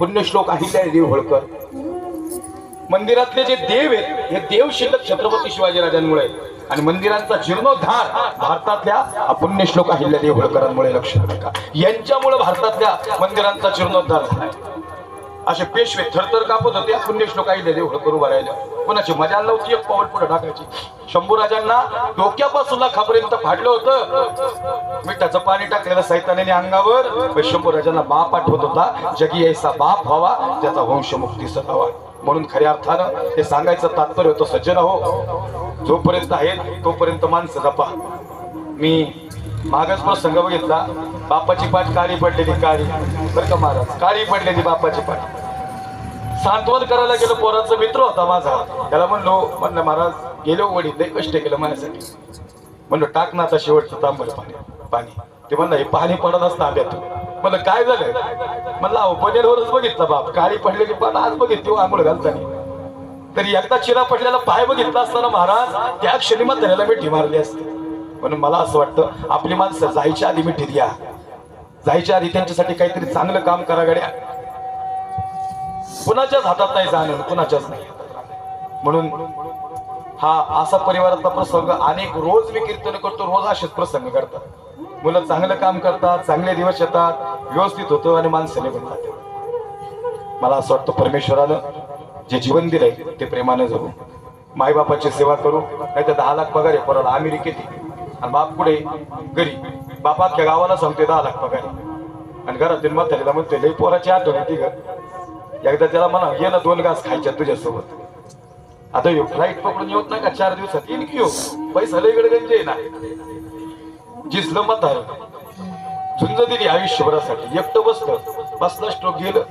पुण्यश्लोक अहिल्यादेवी होळकर. मंदिरातले जे देव आहेत हे देव शिल्लक छत्रपती शिवाजीराजांमुळे आणि मंदिरांचा जीर्णोद्धार भारतातल्या पुण्यश्लोक अहिल्यादेवी होळकरांमुळे. लक्ष नका, यांच्यामुळे भारतातल्या मंदिरांचा जीर्णोद्धार झालाय. असे पेशवे थरथर कापत होते पुण्यश्लोक अहिल्यादेवी होळकर उभा राहिल्या. कोणाची मजा नव्हती एक पाऊल पुढे टाकायची. शंभूराजांना डोक्यापासून लाखापर्यंत फाडलं होतं. मिठाचं पाणी टाकलेलं सैतानाने अंगावर. शंभूराजांना बाप आठवत होता, जगी ऐसा बाप व्हावा ज्याचा वंश मुक्ती सदावा. म्हणून खऱ्या अर्थानं हे सांगायचं तात्पर्य होतं, सज्जन हो, जोपर्यंत आहे तोपर्यंत माणसं जपा. मी मागच प्रसंग बघितला, बापाची पाठ काळी पडलेली, काळी बरं का महाराज, काळी पडलेली बापाची पाठ. सांत्वन करायला गेलो, पोराचा मित्र होता माझा, त्याला म्हणलं महाराज गेलो वडील लय कष्ट केलं माझ्यासाठी. म्हणलं टाक ना आता शेवटचं तांबलं पाणी. ते म्हणलं हे पाणी पडत असतं आंब्यातून. म्हणलं काय झालं? म्हणलं अहो पनेलवरच बघितलं बाप, काळी पडलेली पाठ आज बघितली आंघोळ घालताना. तरी एकदा चिरा पडलेला पाय बघितला असताना महाराज त्या क्षणी म्हाताऱ्याला मिठी मारली असते. म्हणून मला असं वाटतं आपली माणसं जायच्या आधी मिठी द्या, जायच्या आधी त्यांच्यासाठी काहीतरी चांगलं काम करा गड्या. कुणाच्याच हातात नाही जाणं, कुणाच्याच नाही. म्हणून हा असा परिवारातला प्रसंग अनेक रोज मी कीर्तन करतो, रोज असेच प्रसंग करतात. मुलं चांगलं काम करतात, चांगले दिवस येतात, व्यवस्थित होतं आणि माणसं निघून जातात. मला असं वाटतं परमेश्वरानं जे जीवन दिलंय ते प्रेमानं जगू, मायबापाची सेवा करू. नाही तर 10 लाख पगार आहे पोराला अमेरिकेत, आणि बाप पुढे घरी बाप अख्ख्या गावाला सांगते 10 लाख पगार आहे. आणि घरातील म्हातारीला म्हणते लई पोराची आठवण येते ग. एकदा त्याला म्हणा ये ना 2 घास खायच्या तुझ्यासोबत. आता येऊ फ्लाईट पकडून येत नाही का 4 दिवसात येईन की येऊ, पैसा लई गडगंज आहे ना. जिसलं म्हातारं झुंज दिली आयुष्यभरासाठी, एकटं बसलं, बसला स्ट्रोक गेलं.